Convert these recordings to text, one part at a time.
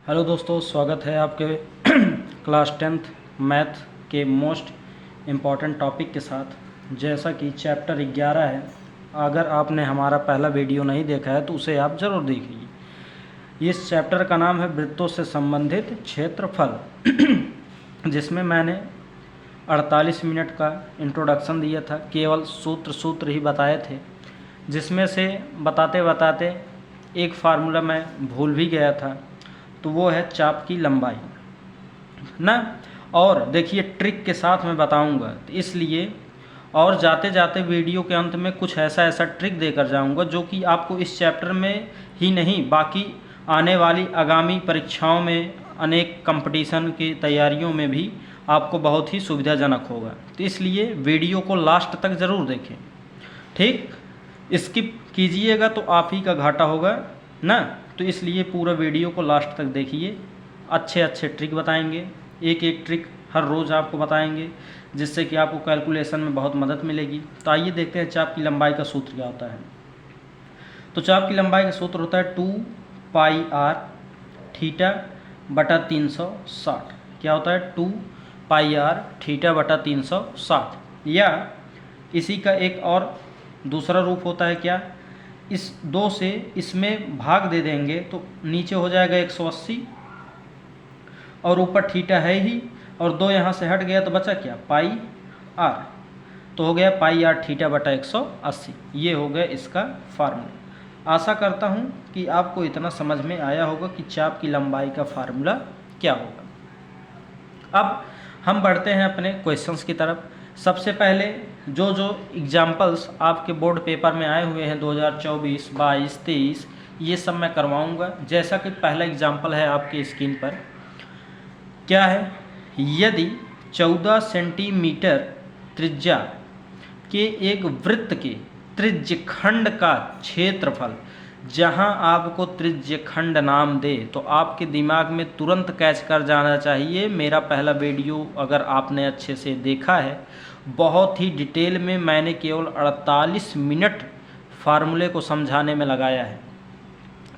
Hello दोस्तों, स्वागत है आपके क्लास 10th मैथ के मोस्ट इम्पॉर्टेंट टॉपिक के साथ। जैसा कि चैप्टर 11 है, अगर आपने हमारा पहला वीडियो नहीं देखा है तो उसे आप ज़रूर देखिए। इस चैप्टर का नाम है वृत्तों से संबंधित क्षेत्रफल, जिसमें मैंने 48 मिनट का इंट्रोडक्शन दिया था, केवल सूत्र ही बताए थे, जिसमें से बताते बताते एक फार्मूला मैं भूल भी गया था, तो वो है चाप की लंबाई ना। और देखिए, ट्रिक के साथ मैं बताऊंगा, तो इसलिए और जाते जाते वीडियो के अंत में कुछ ऐसा ट्रिक देकर जाऊंगा जो कि आपको इस चैप्टर में ही नहीं, बाकी आने वाली आगामी परीक्षाओं में, अनेक कंपटीशन की तैयारियों में भी आपको बहुत ही सुविधाजनक होगा। तो इसलिए वीडियो को लास्ट तक ज़रूर देखें, ठीक। स्किप कीजिएगा तो आप ही का घाटा होगा ना। तो इसलिए पूरा वीडियो को लास्ट तक देखिए। अच्छे ट्रिक बताएंगे, एक ट्रिक हर रोज़ आपको बताएंगे, जिससे कि आपको कैलकुलेशन में बहुत मदद मिलेगी। तो आइए देखते हैं चाप की लंबाई का सूत्र क्या होता है। तो चाप की लंबाई का सूत्र होता है 2πr थीटा बटा 360। क्या होता है? 2πr थीटा बटा 360। या इसी का एक और दूसरा रूप होता है क्या, इस 2 से इसमें भाग दे देंगे तो नीचे हो जाएगा 180, और ऊपर थीटा है ही, और 2 यहाँ से हट गया तो बचा क्या, पाई आर। तो हो गया पाई आर थीटा बटा 180। ये हो गया इसका फार्मूला। आशा करता हूँ कि आपको इतना समझ में आया होगा कि चाप की लंबाई का फार्मूला क्या होगा। अब हम बढ़ते हैं अपने क्वेश्चंस की तरफ। सबसे पहले जो एग्जाम्पल्स आपके बोर्ड पेपर में आए हुए हैं 2024, 22, 23, ये सब मैं करवाऊंगा। जैसा कि पहला एग्जाम्पल है आपकी स्क्रीन पर, क्या है, यदि 14 सेंटीमीटर त्रिज्या के एक वृत्त के त्रिज्यखंड का क्षेत्रफल, जहां आपको त्रिज्यखंड नाम दे तो आपके दिमाग में तुरंत कैच कर जाना चाहिए। मेरा पहला वीडियो अगर आपने अच्छे से देखा है, बहुत ही डिटेल में मैंने केवल 48 मिनट फार्मूले को समझाने में लगाया है,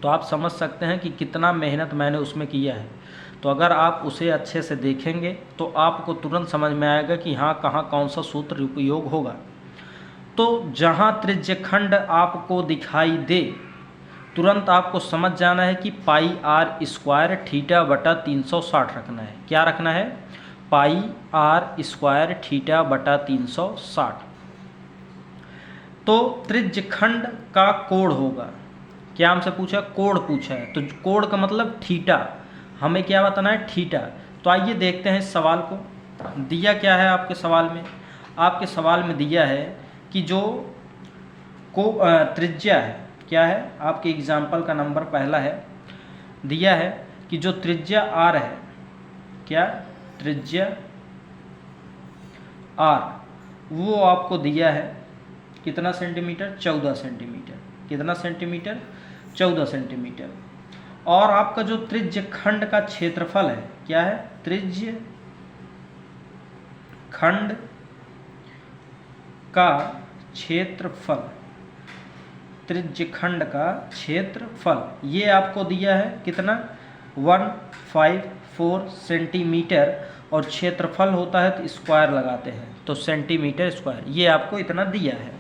तो आप समझ सकते हैं कि कितना मेहनत मैंने उसमें किया है। तो अगर आप उसे अच्छे से देखेंगे तो आपको तुरंत समझ में आएगा कि हाँ, कहाँ कौन सा सूत्र उपयोग होगा। तो जहाँ त्रिज्यखंड आपको दिखाई दे, तुरंत आपको समझ जाना है कि पाई आर स्क्वायर थीटा बटा 360 रखना है। क्या रखना है? पाई आर स्क्वायर थीटा बटा 360। तो त्रिज्यखंड का कोण होगा। क्या हमसे पूछा? कोण पूछा है, तो कोण का मतलब थीटा। हमें क्या बताना है? थीटा। तो आइए देखते हैं इस सवाल को। दिया क्या है आपके सवाल में? आपके सवाल में दिया है कि जो त्रिज्या है, क्या है, आपके एग्जाम्पल का नंबर पहला है, दिया है कि जो त्रिज्या आर है, क्या, त्रिज्या आर, वो आपको दिया है कितना सेंटीमीटर? 14 सेंटीमीटर। कितना सेंटीमीटर? 14 सेंटीमीटर। और आपका जो त्रिज्यखंड का क्षेत्रफल है, क्या है, त्रिज्यखंड का क्षेत्रफल, त्रिज्यखंड का क्षेत्रफल ये आपको दिया है कितना? 154 सेंटीमीटर। और क्षेत्रफल होता है तो स्क्वायर लगाते हैं, तो सेंटीमीटर स्क्वायर, ये आपको इतना दिया है।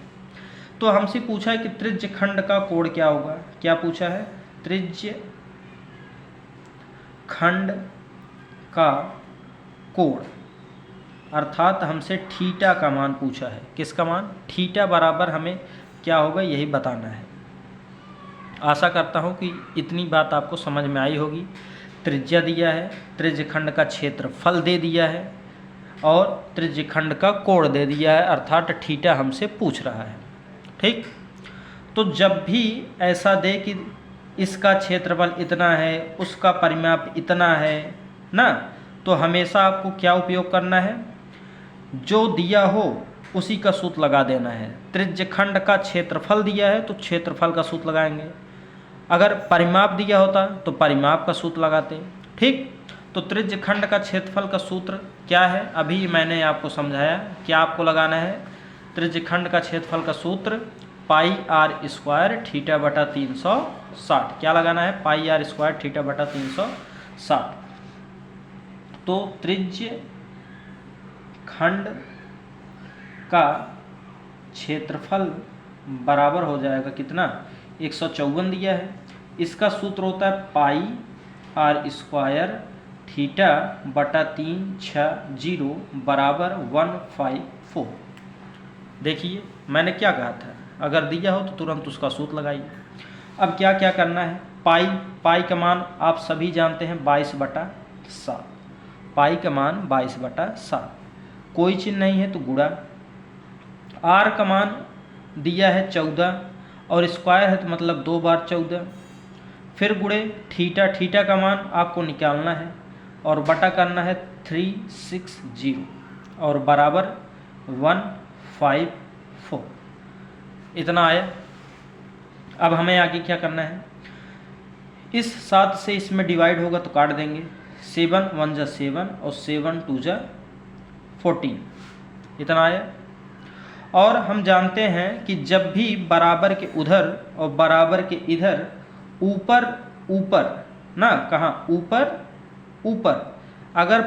तो हमसे पूछा है कि त्रिज्यखंड का कोण क्या होगा। क्या पूछा है? त्रिज्यखंड का कोण, अर्थात हमसे थीटा का मान पूछा है। किसका मान? थीटा बराबर हमें क्या होगा, यही बताना है। आशा करता हूँ कि इतनी बात आपको समझ में आई होगी। त्रिज्या दिया है, त्रिज्यखंड का क्षेत्रफल दे दिया है, और त्रिज्यखंड का कोण दे दिया है, अर्थात थीटा हमसे पूछ रहा है, ठीक। तो जब भी ऐसा दे कि इसका क्षेत्रफल इतना है, उसका परिमाप इतना है ना, तो हमेशा आपको क्या उपयोग करना है? जो दिया हो उसी का सूत्र लगा देना है। त्रिज्यखंड का क्षेत्रफल दिया है तो क्षेत्रफल का सूत्र लगाएंगे, अगर परिमाप दिया होता तो परिमाप का सूत्र लगाते, ठीक। तो त्रिज्यखंड का क्षेत्रफल का सूत्र क्या है, अभी मैंने आपको समझाया। क्या आपको लगाना है? त्रिज्यखंड का क्षेत्रफल का सूत्र पाई आर स्क्वायर थीटा बटा 360। क्या लगाना है? पाई आर स्क्वायर थीटा बटा 360। 7। तो त्रिज्य खंड का क्षेत्रफल बराबर हो जाएगा कितना, 154 दिया है। इसका सूत्र होता है पाई आर स्क्वायर थीटा बटा 360 बराबर 154। देखिए मैंने क्या कहा था, अगर दिया हो तो तुरंत उसका सूत्र लगाइए। अब क्या क्या करना है, पाई का मान आप सभी जानते हैं 22/7। पाई का मान 22/7, कोई चिन्ह नहीं है तो गुणा। आर का मान दिया है 14 और स्क्वायर है तो मतलब 2 बार 14, फिर गुणे थीटा का मान आपको निकालना है और बटा करना है 360 और बराबर 154। इतना आया। अब हमें आगे क्या करना है, इस 7 से इसमें डिवाइड होगा तो काट देंगे, 7 1 जा 7 और 7 2 जा 14। इतना आया। और हम जानते हैं कि जब भी बराबर के उधर और बराबर के इधर ऊपर ना, कहाँ ऊपर अगर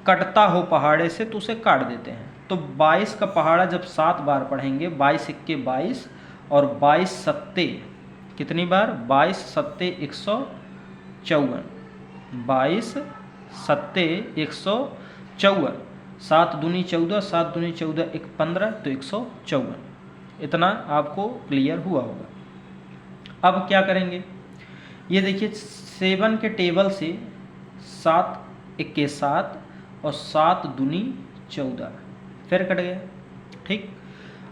कटता हो पहाड़े से तो उसे काट देते हैं। तो 22 का पहाड़ा जब 7 बार पढ़ेंगे, 22 इक्के 22 और 22 सत्ते कितनी बार, 22 सत्ते 154, 22 सत्ते 154, 7 दूनी 14, 7 दूनी 14 1 15 तो 154। इतना आपको क्लियर हुआ होगा। अब क्या करेंगे, ये देखिए 7 के टेबल से 7 इक्के 7 और 7 दूनी 14, फिर कट गया। ठीक,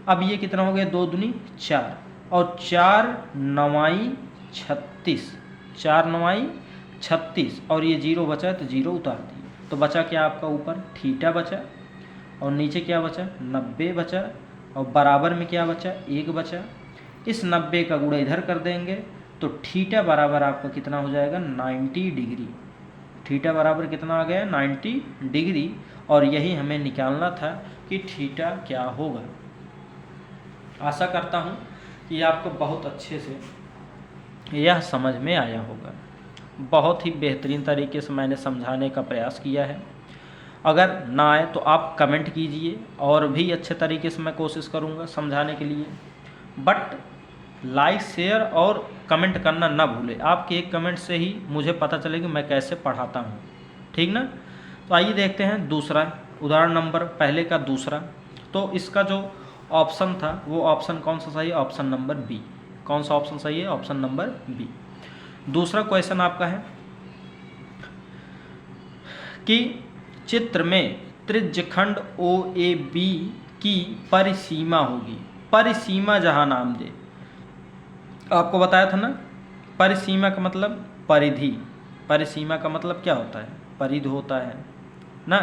अब ये कितना हो गया, 2 दूनी 4 और 4 9 36, 4 9 36 और ये 0 बचा तो 0 उतार दिए। तो बचा क्या आपका, ऊपर थीटा बचा और नीचे क्या बचा, 90 बचा और बराबर में क्या बचा, 1 बचा। इस 90 का गुणा इधर कर देंगे तो थीटा बराबर आपका कितना हो जाएगा, 90 डिग्री। थीटा बराबर कितना आ गया, 90 डिग्री। और यही हमें निकालना था कि थीटा क्या होगा। आशा करता हूँ कि आपको बहुत अच्छे से यह समझ में आया होगा। बहुत ही बेहतरीन तरीके से मैंने समझाने का प्रयास किया है। अगर ना आए तो आप कमेंट कीजिए, और भी अच्छे तरीके से मैं कोशिश करूँगा समझाने के लिए। बट लाइक शेयर और कमेंट करना ना भूलें। आपके एक कमेंट से ही मुझे पता चले कि मैं कैसे पढ़ाता हूँ, ठीक ना। तो आइए देखते हैं दूसरा उदाहरण, नंबर पहले का दूसरा। तो इसका जो ऑप्शन था वो ऑप्शन कौन सा सही है, ऑप्शन नंबर बी। कौन सा ऑप्शन सही है, ऑप्शन नंबर बी। दूसरा क्वेश्चन आपका है कि चित्र में त्रिज्यखंड OAB की परिसीमा होगी। परिसीमा जहां नाम दे, आपको बताया था ना, परिसीमा का मतलब परिधि। परिसीमा का मतलब क्या होता है, परिधि होता है ना।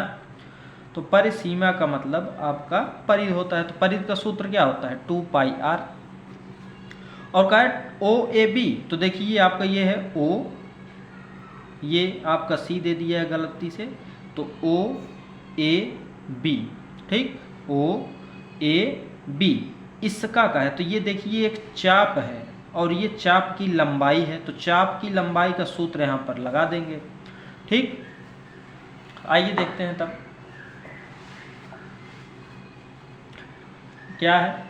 तो परिसीमा का मतलब आपका परिधि होता है। तो परिधि का सूत्र क्या होता है, 2πr। और क्या है OAB, तो देखिए ये आपका ये है O, ये आपका C दे दिया है गलती से, तो OAB, ठीक, OAB इसका का है। तो ये देखिए एक चाप है और ये चाप की लंबाई है, तो चाप की लंबाई का सूत्र यहाँ पर लगा देंगे। ठीक, आइए देखते हैं तब क्या है।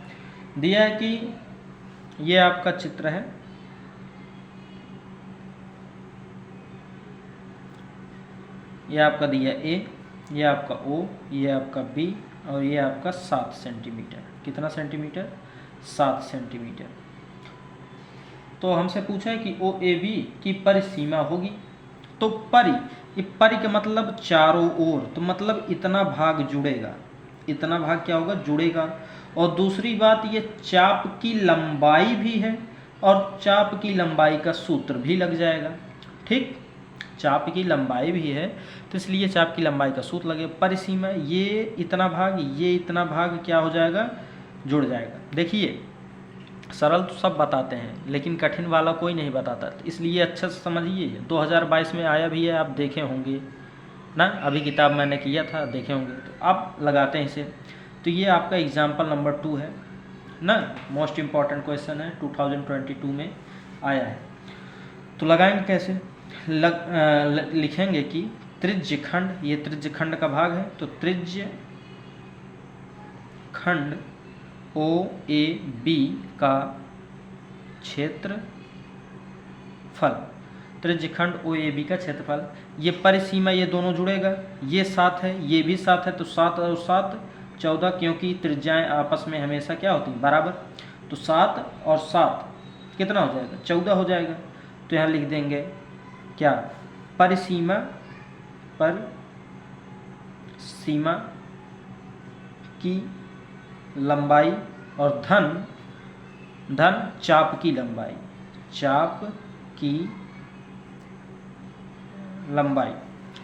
दिया है कि ये आपका चित्र है, ये आपका दिया A, ये आपका O, ये आपका B और ये आपका 7 सेंटीमीटर। कितना सेंटीमीटर, 7 सेंटीमीटर। तो हमसे पूछा है कि OAB की परिसीमा होगी। तो ये परि का मतलब चारों ओर, तो मतलब इतना भाग जुड़ेगा। इतना भाग क्या होगा, जुड़ेगा। और दूसरी बात, ये चाप की लंबाई भी है और चाप की लंबाई का सूत्र भी लग जाएगा। ठीक, चाप की लंबाई भी है तो इसलिए चाप की लंबाई का सूत्र लगे। परिसीमा, ये इतना भाग क्या हो जाएगा, जुड़ जाएगा। देखिए सरल तो सब बताते हैं लेकिन कठिन वाला कोई नहीं बताता, इसलिए अच्छे से समझिए। 2022 में आया भी है, आप देखे होंगे ना, अभी किताब मैंने किया था, देखे होंगे। तो आप लगाते हैं इसे। तो ये आपका एग्जाम्पल नंबर 2 है ना, मोस्ट इम्पॉर्टेंट क्वेश्चन है, 2022 में आया है। तो लगाएंगे कैसे, लिखेंगे कि त्रिज्य खंड, ये त्रिज्य खंड का भाग है, तो त्रिज्य खंड OAB का क्षेत्रफल, त्रिज्य खंड OAB का क्षेत्रफल। ये परिसीमा, ये दोनों जुड़ेगा, ये 7 है, ये भी 7 है, तो 7 और 7 14, क्योंकि त्रिज्याएं आपस में हमेशा क्या होती हैं, बराबर। तो 7 और 7 कितना हो जाएगा, 14 हो जाएगा। तो यहाँ लिख देंगे क्या, परिसीमा की लंबाई और धन चाप की लंबाई,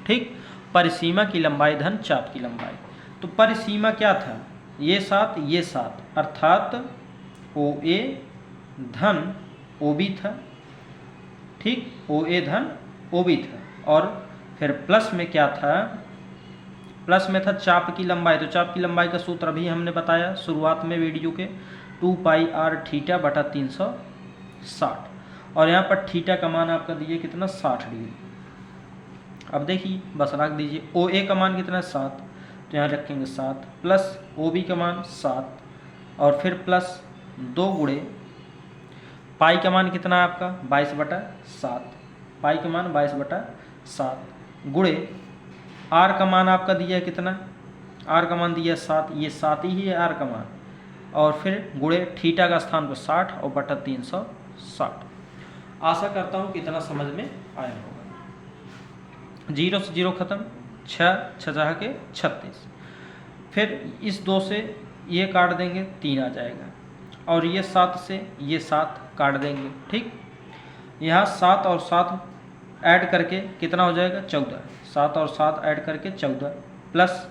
ठीक। परिसीमा की लंबाई धन चाप की लंबाई। तो परिसीमा क्या था, ये 7 ये 7, अर्थात OA धन OB था, ठीक, OA धन OB था। और फिर प्लस में क्या था, प्लस में था चाप की लंबाई। तो चाप की लंबाई का सूत्र अभी हमने बताया शुरुआत में वीडियो के, 2πr थीटा बटा 360, और यहाँ पर थीटा का मान आपका दिए कितना, 60 डिग्री। अब देखिए बस रख दीजिए, OA का मान कितना है, 7, तो यहाँ रखेंगे 7, प्लस OB का मान 7, और फिर प्लस 2 गुणे पाई का मान कितना है आपका, 22/7, पाई का मान 22/7, गुणे आर का मान आपका दिया है कितना, आर का मान दिया है 7, ये 7 ही है आर का मान, और फिर गुणे थीटा का स्थान पर 60 और बटा 360। आशा करता हूँ कि इतना समझ में आया होगा। 0 से 0 खत्म, 6 6 के 36, फिर इस 2 से ये काट देंगे, 3 आ जाएगा, और ये 7 से ये 7 काट देंगे, ठीक। यहाँ 7 और 7 ऐड करके कितना हो जाएगा, 14, 7 और 7 ऐड करके 14, प्लस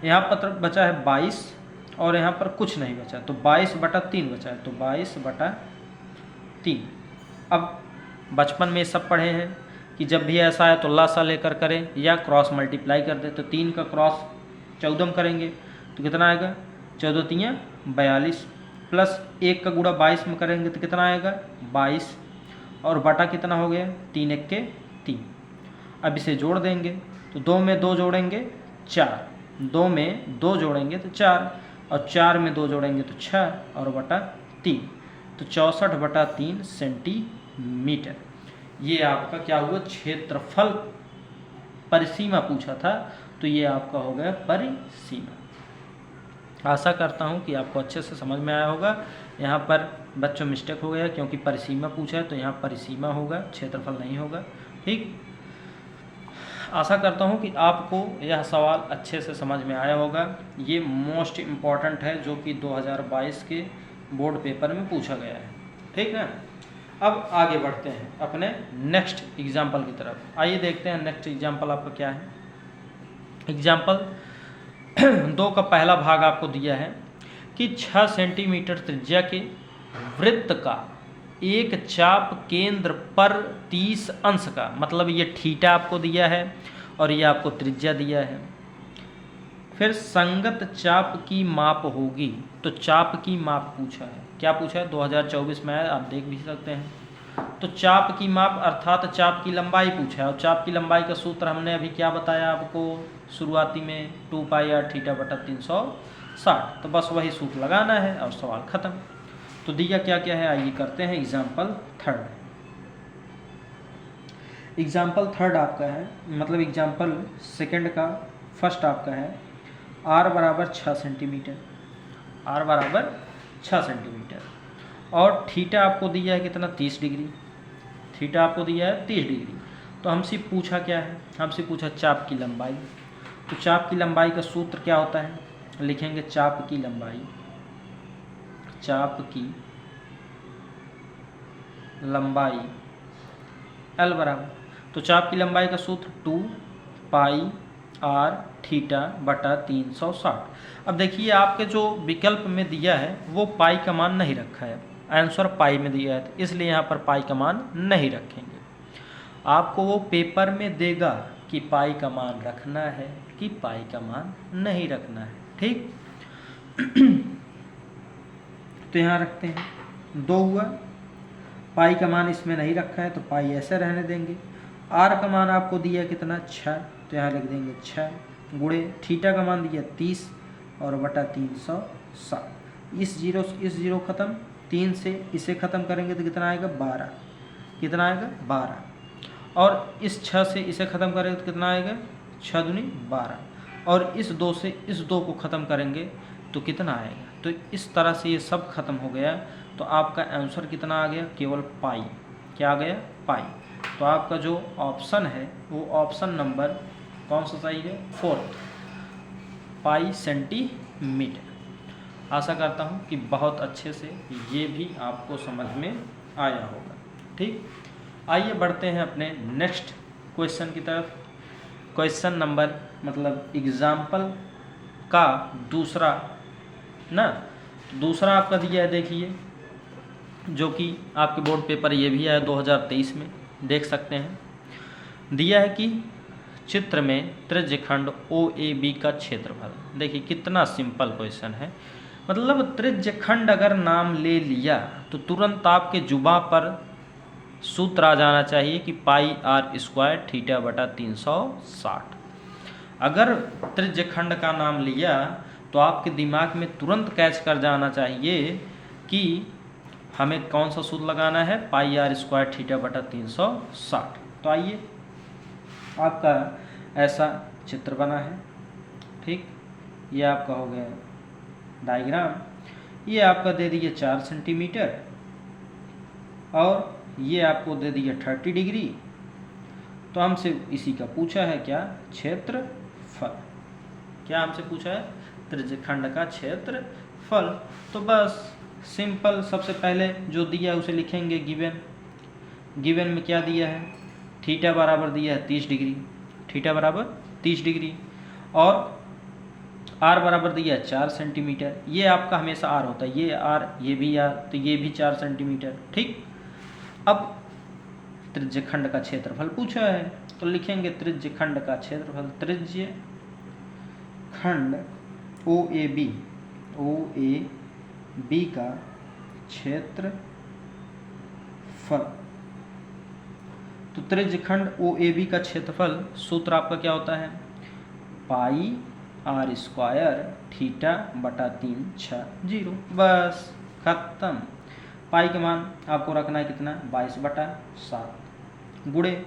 यहाँ पर बचा है 22, और यहाँ पर कुछ नहीं बचा, तो 22/3 बचा है, तो 22/3। अब बचपन में सब पढ़े हैं कि जब भी ऐसा है तो लासा लेकर करें या क्रॉस मल्टीप्लाई कर दे। तो 3 का क्रॉस 14 में करेंगे तो कितना आएगा, 14 3 42, प्लस 1 का गुणा 22 में करेंगे तो कितना आएगा, 22, और बटा कितना हो गया, 3 1 के 3। अब इसे जोड़ देंगे, तो 2 में 2 जोड़ेंगे 4, 2 में 2 जोड़ेंगे तो 4, और 4 में 2 जोड़ेंगे तो 6, और बटा 3, तो 64/3 सेंटीमीटर। ये आपका क्या हुआ, क्षेत्रफल। परिसीमा पूछा था तो ये आपका हो गया परिसीमा। आशा करता हूँ कि आपको अच्छे से समझ में आया होगा। यहाँ पर बच्चों मिस्टेक हो गया, क्योंकि परिसीमा पूछा है तो यहाँ परिसीमा होगा, क्षेत्रफल नहीं होगा, ठीक। आशा करता हूँ कि आपको यह सवाल अच्छे से समझ में आया होगा। ये मोस्ट इम्पॉर्टेंट है, जो कि 2022 के बोर्ड पेपर में पूछा गया है, ठीक है। अब आगे बढ़ते हैं अपने नेक्स्ट एग्जाम्पल की तरफ। आइए देखते हैं नेक्स्ट एग्जाम्पल आपका क्या है। एग्जाम्पल 2 का पहला भाग आपको दिया है कि 6 सेंटीमीटर त्रिज्या के वृत्त का एक चाप केंद्र पर 30 अंश का, मतलब ये थीटा आपको दिया है और ये आपको त्रिज्या दिया है। फिर संगत चाप की माप होगी, तो चाप की माप पूछा है। क्या पूछा है, 2024 में है, आप देख भी सकते हैं। तो चाप की माप अर्थात चाप की लंबाई पूछा है, और चाप की लंबाई का सूत्र हमने अभी क्या बताया आपको शुरुआती में, 2πr थीटा बटा 360। तो बस वही सूत्र लगाना है और सवाल खत्म। तो दिया क्या क्या है, आइए करते हैं एग्जाम्पल थर्ड। एग्जाम्पल थर्ड आपका है, मतलब एग्जाम्पल सेकंड का फर्स्ट आपका है, r बराबर 6 सेंटीमीटर, r बराबर 6 सेंटीमीटर, और थीटा आपको दिया है कितना, 30 डिग्री। थीटा आपको दिया है 30 डिग्री। तो हमसे पूछा क्या है, हमसे पूछा चाप की लंबाई। तो चाप की लंबाई का सूत्र क्या होता है, लिखेंगे चाप की लंबाई, चाप की लंबाई L बराबर, तो चाप की लंबाई का सूत्र 2πr थीटा बटा 360। अब देखिए आपके जो विकल्प में दिया है वो पाई का मान नहीं रखा है, आंसर पाई में दिया है, तो इसलिए यहाँ पर पाई का मान नहीं रखेंगे। आपको वो पेपर में देगा कि पाई का मान रखना है कि पाई का मान नहीं रखना है, ठीक। तो यहाँ रखते हैं 2 हुआ, पाई का मान इसमें नहीं रखा है तो पाई ऐसे रहने देंगे, आर का मान आपको दिया कितना 6, तो यहाँ लिख देंगे 6 गुणे थीटा का मान दिया 30 और बटा 360। इस जीरो से इस जीरो खत्म, 3 से इसे ख़त्म करेंगे तो कितना आएगा 12, कितना आएगा 12। और इस 6 से इसे ख़त्म करेंगे तो कितना आएगा 6 दूनी 12। और इस 2 से इस 2 को ख़त्म करेंगे तो कितना आएगा। तो इस तरह से ये सब खत्म हो गया, तो आपका आंसर कितना आ गया, केवल पाई। क्या आ गया, पाई। तो आपका जो ऑप्शन है वो ऑप्शन नंबर कौन सा सही है, 4th, पाई सेंटीमीटर। आशा करता हूँ कि बहुत अच्छे से ये भी आपको समझ में आया होगा। ठीक, आइए बढ़ते हैं अपने नेक्स्ट क्वेश्चन की तरफ। क्वेश्चन नंबर मतलब एग्जाम्पल का दूसरा ना, दूसरा आपका दिया है, देखिए, जो कि आपके बोर्ड पेपर ये भी आया 2023 में, देख सकते हैं। दिया है कि चित्र में त्रिज्यखंड OAB का क्षेत्रफल। देखिए कितना सिंपल क्वेश्चन है, मतलब त्रिज्यखंड अगर नाम ले लिया तो तुरंत आपके जुबां पर सूत्र आ जाना चाहिए कि पाई r स्क्वायर थीटा बटा 360। अगर त्रिज्यखंड का नाम लिया तो आपके दिमाग में तुरंत कैच कर जाना चाहिए कि हमें कौन सा सूत्र लगाना है, पाई r स्क्वायर थीटा बटा 360। तो आइए, आपका ऐसा चित्र बना है। ठीक, ये आपका हो गया डायग्राम। ये आपका दे दिए 4 सेंटीमीटर और ये आपको दे दिया 30 डिग्री। तो हमसे इसी का पूछा है क्या, क्षेत्रफल। क्या हमसे पूछा है, त्रिज्यखंड का क्षेत्रफल। तो बस सिंपल, सबसे पहले जो दिया है उसे लिखेंगे गिवन। गिवन में क्या दिया है, थीटा बराबर दिया है 30 डिग्री, थीटा बराबर 30 डिग्री, और आर बराबर दिया है 4 सेंटीमीटर। ये आपका हमेशा आर होता है, ये आर, ये भी आर, तो ये भी 4 सेंटीमीटर। ठीक, अब त्रिज्यखंड का क्षेत्रफल पूछा है तो लिखेंगे त्रिज्यखंड का क्षेत्रफल, त्रिज्यखंड OAB का क्षेत्रफल। तो त्रिज्यखंड OAB का क्षेत्रफल सूत्र आपका क्या होता है, पाई r स्क्वायर थीटा बटा 360। बस खत्म। पाई का मान आपको रखना है कितना, 22/7 गुणे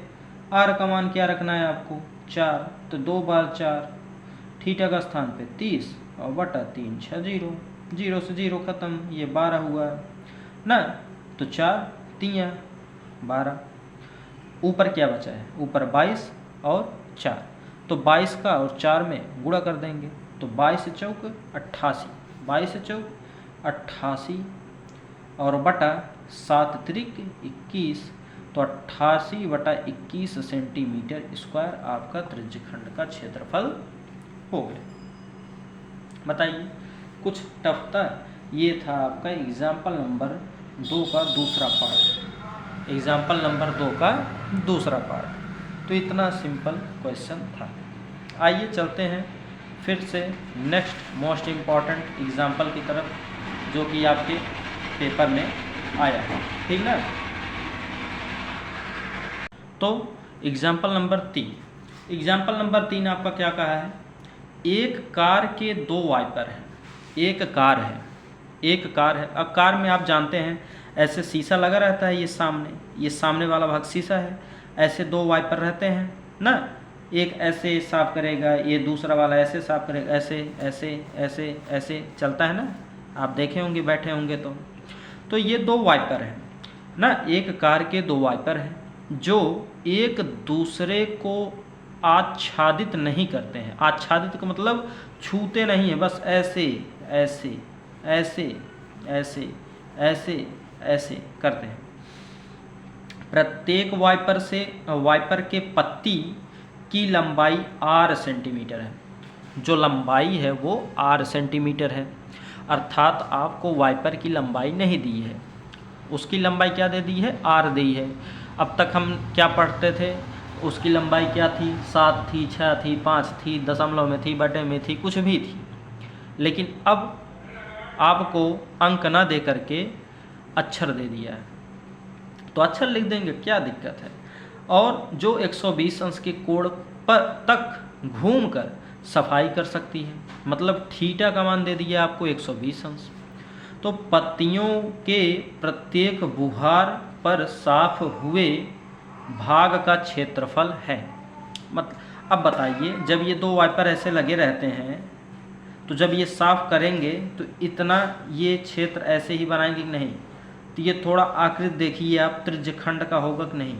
r का मान क्या रखना है आपको 4, तो 2 बार 4, थीटा का स्थान पे 30 और बटा 360, 0 से 0 खत्म, ये 12 हुआ ना। तो 4 3 12, ऊपर क्या बचा है, ऊपर 22 और 4, तो 22 का और 4 में गुणा कर देंगे, तो 22 चौक 88, 22 चौक 88 और बटा 7 त्रिक 21, तो 88/21 सेंटीमीटर स्क्वायर आपका त्रिज्यखंड का क्षेत्रफल हो गया। बताइए, कुछ टफ था। ये था आपका एग्जाम्पल नंबर 2 का दूसरा पार्ट, एग्जाम्पल नंबर 2 का दूसरा पार्ट। तो इतना सिंपल क्वेश्चन था। आइए चलते हैं फिर से नेक्स्ट मोस्ट इम्पॉर्टेंट एग्जाम्पल की तरफ, जो कि आपके पेपर में आया है। ठीक ना, तो एग्जाम्पल नंबर 3, एग्जाम्पल नंबर 3 आपका क्या कहा है, एक कार के 2 वाइपर हैं। एक कार है, एक कार है। अब कार में आप जानते हैं ऐसे शीशा लगा रहता है, ये सामने वाला भाग शीशा है, ऐसे 2 वाइपर रहते हैं ना, एक ऐसे साफ करेगा, ये दूसरा वाला ऐसे साफ करेगा, ऐसे ऐसे ऐसे ऐसे चलता है ना, आप देखे होंगे, बैठे होंगे। तो ये 2 वाइपर हैं ना, एक कार के 2 वाइपर हैं जो एक दूसरे को आच्छादित नहीं करते हैं। आच्छादित का मतलब छूते नहीं है, बस ऐसे ऐसे ऐसे ऐसे ऐसे ऐसे करते हैं। प्रत्येक वाइपर के पत्ती की लंबाई r सेंटीमीटर है। जो लंबाई है वो r सेंटीमीटर है, अर्थात आपको वाइपर की लंबाई नहीं दी है, उसकी लंबाई क्या दे दी है, r दी है। अब तक हम क्या पढ़ते थे, उसकी लंबाई क्या थी, 7 थी, 6 थी, 5 थी, दशमलव में थी, बटे में थी, कुछ भी थी। लेकिन अब आपको अंक ना दे करके अक्षर दे दिया है, तो अक्षर लिख देंगे, क्या दिक्कत है। और जो 120 अंश के कोण पर तक घूमकर सफाई कर सकती है। मतलब थीटा का मान दे दिया आपको 120 अंश। तो पत्तियों के प्रत्येक बुहार पर साफ हुए भाग का क्षेत्रफल है। अब बताइए, जब ये दो वाइपर ऐसे लगे रहते हैं तो जब ये साफ करेंगे तो इतना ये क्षेत्र ऐसे ही बनाएंगे कि नहीं? तो ये थोड़ा आकृति देखिए आप, त्रिज्यखंड का होगा कि नहीं?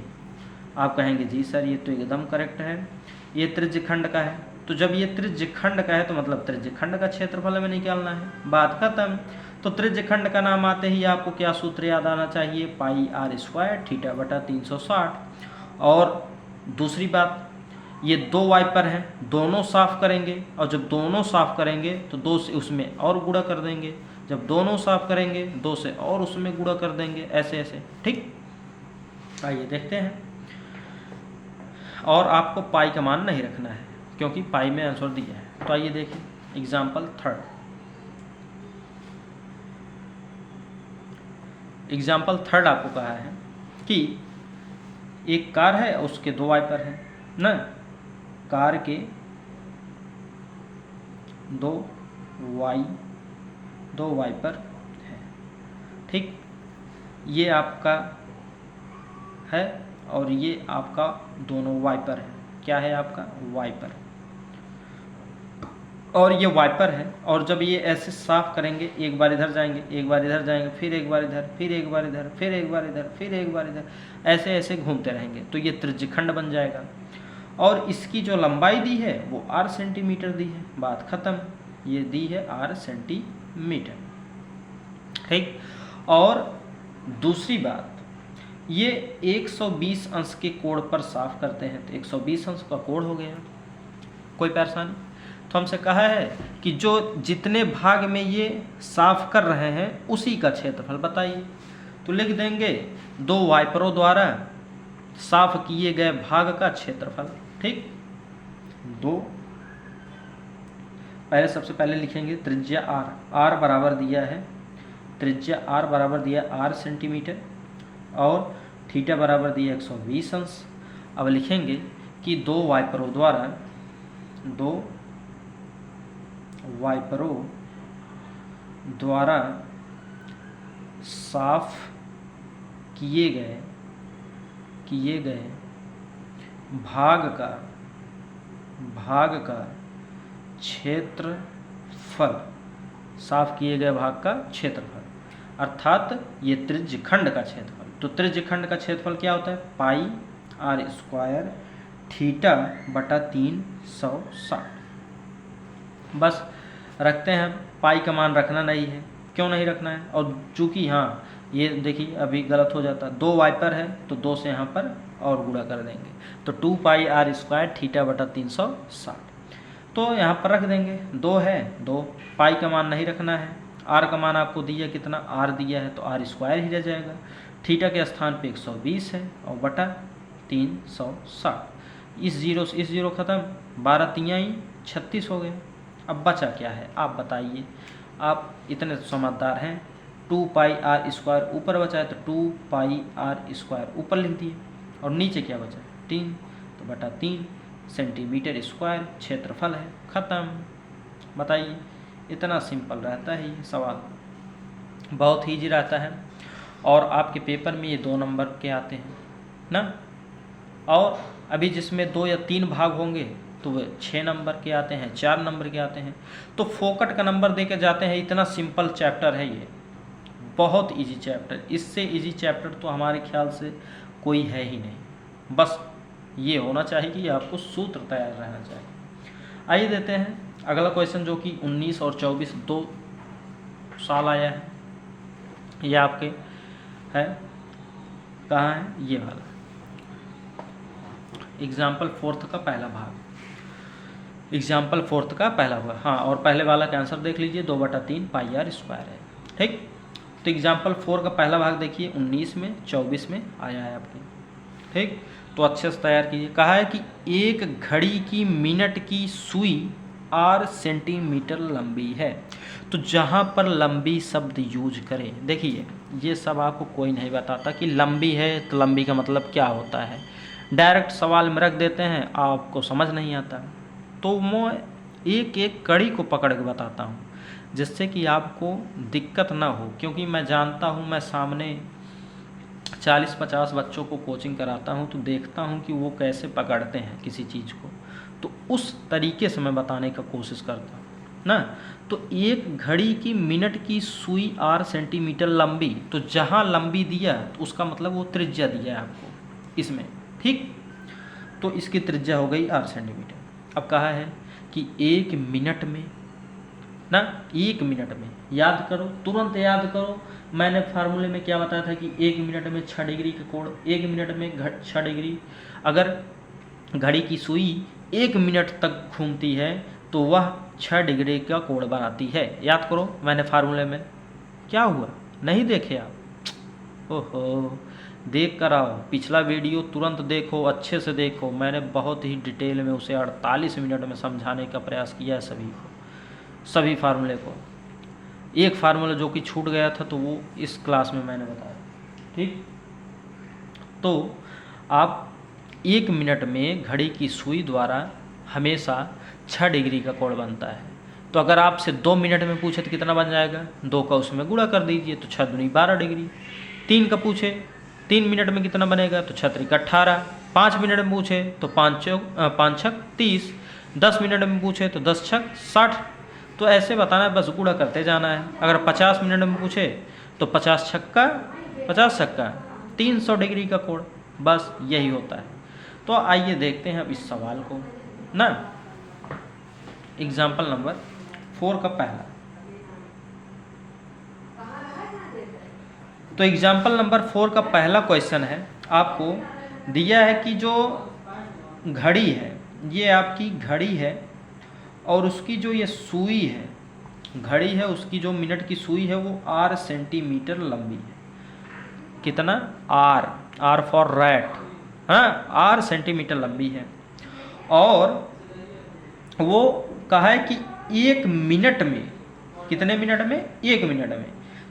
आप कहेंगे जी सर ये तो एकदम करेक्ट है, ये त्रिज्यखंड का है। तो जब ये त्रिज्यखंड का है तो मतलब त्रिज्यखंड का क्षेत्रफल हमें निकालना है, बात खत्म। तो त्रिज्यखंड का नाम आते ही आपको क्या सूत्र याद आना चाहिए? पाई आर स्क्वायर थीटा बटा 360। और दूसरी बात, ये दो वाइपर हैं, दोनों साफ करेंगे, और जब दोनों साफ करेंगे तो दो से उसमें और गुणा कर देंगे, जब दोनों साफ करेंगे दो से और उसमें गुणा कर देंगे, ऐसे ऐसे, ठीक। आइए देखते हैं। और आपको पाई का मान नहीं रखना है क्योंकि पाई में आंसर दिया है। तो आइए देखिए एग्जाम्पल थर्ड। एग्जाम्पल थर्ड आपको कहा है कि एक कार है, उसके दो वाइपर हैं ना, कार के दो वाइपर है, ठीक। ये आपका है और ये आपका दोनों वाइपर है। क्या है आपका? वाइपर। और ये वाइपर है, और जब ये ऐसे साफ करेंगे, एक बार इधर जाएंगे, एक बार इधर जाएंगे, फिर एक बार इधर, फिर एक बार इधर, फिर एक बार इधर, फिर एक बार इधर, ऐसे ऐसे घूमते रहेंगे तो ये त्रिज्यखंड बन जाएगा। और इसकी जो लंबाई दी है वो 8 सेंटीमीटर दी है, बात खत्म। ये दी है 8 सेंटीमीटर, ठीक। और दूसरी बात, ये 120 अंश के कोण पर साफ करते हैं, तो 120 अंश का कोण हो गया, कोई परेशानी? तो हमसे कहा है कि जो जितने भाग में ये साफ कर रहे हैं उसी का क्षेत्रफल बताइए। तो लिख देंगे दो वाइपरों द्वारा साफ किए गए भाग का क्षेत्रफल, ठीक। दो, पहले सबसे पहले लिखेंगे त्रिज्या आर बराबर दिया है, त्रिज्या आर बराबर दिया 8 सेंटीमीटर और थीटा बराबर दिया 120 अंश। अब लिखेंगे कि दो वाइपरों द्वारा साफ किए गए भाग का क्षेत्रफल, साफ किए गए भाग का क्षेत्रफल, अर्थात ये त्रिज्यखंड का क्षेत्रफल। तो त्रिज्यखंड का क्षेत्रफल क्या होता है? पाई आर स्क्वायर थीटा बटा 360। बस रखते हैं, पाई का मान रखना नहीं है। क्यों नहीं रखना है? और चूंकि हाँ ये देखिए अभी गलत हो जाता, दो वाइपर है तो दो से यहाँ पर और गुणा कर देंगे, तो 2 पाई आर स्क्वायर थीटा बटा 360। तो यहाँ पर रख देंगे, दो है, दो, पाई का मान नहीं रखना है। आर का मान आपको दिया कितना? आर दिया है तो आर स्क्वायर ही रह जाएगा। थीटा के स्थान पे 120 है और बटा 360। इस जीरो से इस जीरो खत्म, 12 तियाई 36 हो गए। अब बचा क्या है आप बताइए? आप इतने तो समझदार हैं, 2 पाई आर स्क्वायर ऊपर बचा है तो 2 पाई आर स्क्वायर ऊपर लिख दिए, और नीचे क्या बचा? 3, तो बटा 3 सेंटीमीटर स्क्वायर क्षेत्रफल है, ख़त्म। बताइए, इतना सिंपल रहता है ये सवाल, बहुत ईजी रहता है। और आपके पेपर में ये 2 नंबर के आते हैं ना, और अभी जिसमें 2 या 3 भाग होंगे तो वे 6 नंबर के आते हैं, 4 नंबर के आते हैं। तो फोकट का नंबर दे के जाते हैं। इतना सिंपल चैप्टर है ये, बहुत इजी चैप्टर, इससे इजी चैप्टर तो हमारे ख्याल से कोई है ही नहीं। बस ये होना चाहिए कि आपको सूत्र तैयार रहना चाहिए। आइए देते हैं अगला क्वेश्चन, जो कि 19 और 24 2 साल आया है। ये आपके है, कहाँ है? ये वाला एग्जाम्पल 4 का पहला भाग, एग्जाम्पल 4 का पहला भाग। हाँ, और पहले वाला का आंसर देख लीजिए, 2/3 पाई आर स्क्वायर है, ठीक। तो एग्जाम्पल 4 का पहला भाग देखिए 19 में 24 में आया है आपके, ठीक। तो अच्छे से तैयार कीजिए। कहा है कि एक घड़ी की मिनट की सुई 8 सेंटीमीटर लंबी है। तो जहाँ पर लंबी शब्द यूज करें, देखिए ये सब आपको कोई नहीं बताता कि लंबी है तो लंबी का मतलब क्या होता है। डायरेक्ट सवाल में रख देते हैं, आपको समझ नहीं आता। तो मैं एक एक कड़ी को पकड़ के बताता हूँ जिससे कि आपको दिक्कत ना हो, क्योंकि मैं जानता हूँ, मैं सामने 40-50 बच्चों को कोचिंग कराता हूँ तो देखता हूँ कि वो कैसे पकड़ते हैं किसी चीज़ को, तो उस तरीके से मैं बताने का कोशिश करता हूँ ना। तो एक घड़ी की मिनट की सुई 8 सेंटीमीटर लंबी, तो जहाँ लंबी दिया तो उसका मतलब वो त्रिज्या दिया है आपको इसमें, ठीक। तो इसकी त्रिज्या हो गई 8 सेंटीमीटर। अब कहा है कि 1 मिनट में ना, 1 मिनट में याद करो, तुरंत याद करो, मैंने फार्मूले में क्या बताया था कि 1 मिनट में 6 डिग्री का कोण, 1 मिनट में 6 डिग्री। अगर घड़ी की सुई 1 मिनट तक घूमती है तो वह 6 डिग्री का कोण बनाती है। याद करो, मैंने फार्मूले में क्या हुआ, नहीं देखे आप? ओहो, देख कर आओ, पिछला वीडियो तुरंत देखो, अच्छे से देखो, मैंने बहुत ही डिटेल में उसे 48 मिनट में समझाने का प्रयास किया है सभी को, सभी फार्मूले को। एक फार्मूला जो कि छूट गया था तो वो इस क्लास में मैंने बताया, ठीक। तो आप 1 मिनट में घड़ी की सुई द्वारा हमेशा 6 डिग्री का कोण बनता है। तो अगर आपसे 2 मिनट में पूछे तो कितना बन जाएगा, 2 का उसमें गुणा कर दीजिए तो 6 दूनी 12 डिग्री। 3 का पूछे 3 मिनट में कितना बनेगा तो 6 त्रिक 18। 5 मिनट में पूछे तो 5 छक 30। 10 मिनट में पूछे तो 10 छक 60। तो ऐसे बताना है, बस गुणा करते जाना है। अगर 50 मिनट में पूछे तो 50 छक्का 300 डिग्री का कोण, बस यही होता है। तो आइए देखते हैं अब इस सवाल को ना। एग्जाम्पल नंबर 4 का पहला, तो एग्जाम्पल नंबर 4 का पहला क्वेश्चन है, आपको दिया है कि जो घड़ी है, ये आपकी घड़ी है और उसकी जो ये सुई है, घड़ी है उसकी जो मिनट की सुई है वो 8 सेंटीमीटर लंबी है। कितना? आर फॉर रैट, हाँ, 8 सेंटीमीटर लंबी है। और वो कहा है कि 1 मिनट में, कितने मिनट में? 1 मिनट में।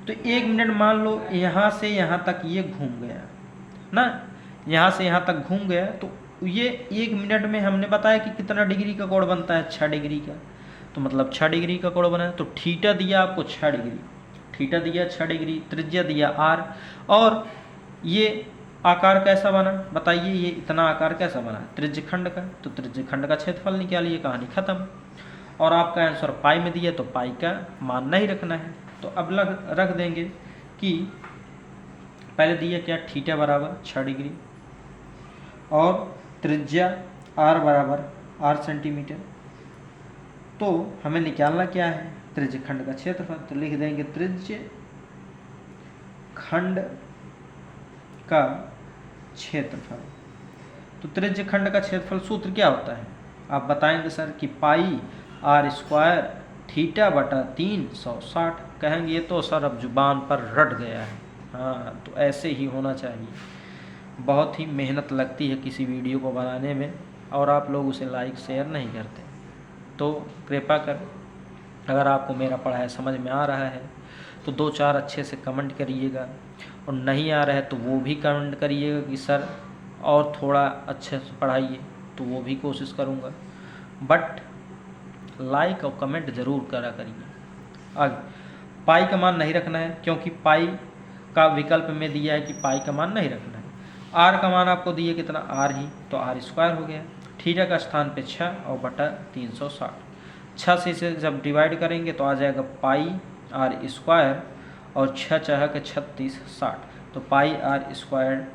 तो 1 मिनट मान लो यहाँ से यहाँ तक ये घूम गया ना, यहाँ से यहाँ तक घूम गया, तो ये 1 मिनट में हमने बताया कि कितना डिग्री का कोण बनता है, 6 डिग्री का। तो मतलब 6 डिग्री का कोण बना है। तो थीटा दिया आपको 6 डिग्री, थीटा दिया 6 डिग्री, त्रिज्या दिया आर, और ये आकार कैसा बना बताइए, ये इतना आकार कैसा बना? त्रिज्यखंड का। तो त्रिज्यखंड का क्षेत्रफल निकालिए, कहानी खत्म। और आपका आंसर पाई में दिया तो पाई का मान नहीं रखना है। तो अब रख देंगे कि पहले दिया क्या, थीटा बराबर 6 डिग्री और त्रिज्या आर बराबर 8 सेंटीमीटर। तो हमें निकालना क्या है, त्रिज्यखंड का क्षेत्रफल। तो लिख देंगे त्रिज्यखंड का क्षेत्रफल। तो त्रिज्यखंड का क्षेत्रफल सूत्र क्या होता है, आप बताएंगे सर कि पाई आर स्क्वायर थीटा बटा 360। कहेंगे ये तो सर अब जुबान पर रट गया है। हाँ, तो ऐसे ही होना चाहिए। बहुत ही मेहनत लगती है किसी वीडियो को बनाने में और आप लोग उसे लाइक शेयर नहीं करते। तो कृपा कर, अगर आपको मेरा पढ़ाया समझ में आ रहा है तो 2-4 अच्छे से कमेंट करिएगा, और नहीं आ रहा है तो वो भी कमेंट करिएगा कि सर और थोड़ा अच्छे से पढ़ाइए, तो वो भी कोशिश करूँगा। बट लाइक और कमेंट ज़रूर करा करिए। आगे पाई का मान नहीं रखना है, क्योंकि पाई का विकल्प में दिया है कि पाई का मान नहीं रखना है। आर का मान आपको दिया कितना, आर ही, तो आर स्क्वायर हो गया। थीटा का स्थान पे 6 और बटा 360। 6 से इसे जब डिवाइड करेंगे तो आ जाएगा पाई आर स्क्वायर, और 6 चाह के 36 60, तो पाई आर स्क्वायर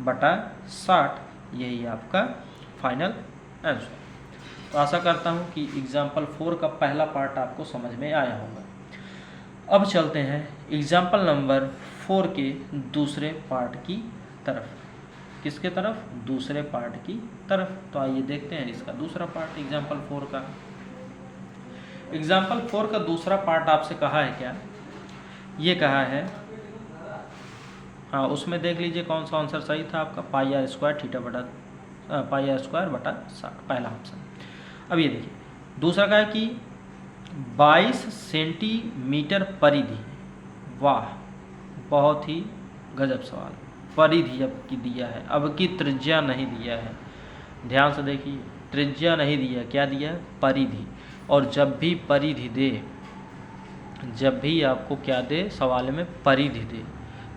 बटा 60, यही आपका फाइनल आंसर। तो आशा करता हूँ कि एग्जाम्पल 4 का पहला पार्ट आपको समझ में आया होगा। अब चलते हैं एग्जाम्पल नंबर 4 के दूसरे पार्ट की तरफ। किसके तरफ? दूसरे पार्ट की तरफ। तो आइए देखते हैं इसका दूसरा पार्ट एग्जाम्पल 4 का। एग्जाम्पल 4 का दूसरा पार्ट आपसे कहा है क्या, ये कहा है, हाँ उसमें देख लीजिए कौन सा आंसर सही था आपका, पाई आर स्क्वायर थीटा बटा पाई आर स्क्वायर बटा 60, पहला ऑप्शन। अब ये देखिए दूसरा का है कि 22 सेंटीमीटर परिधि। वाह, बहुत ही गजब सवाल। परिधि अब की दिया है, अब की त्रिज्या नहीं दिया है। ध्यान से देखिए, त्रिज्या नहीं दिया, क्या दिया है? परिधि। और जब भी परिधि दे, जब भी आपको क्या दे सवाल में, परिधि दे,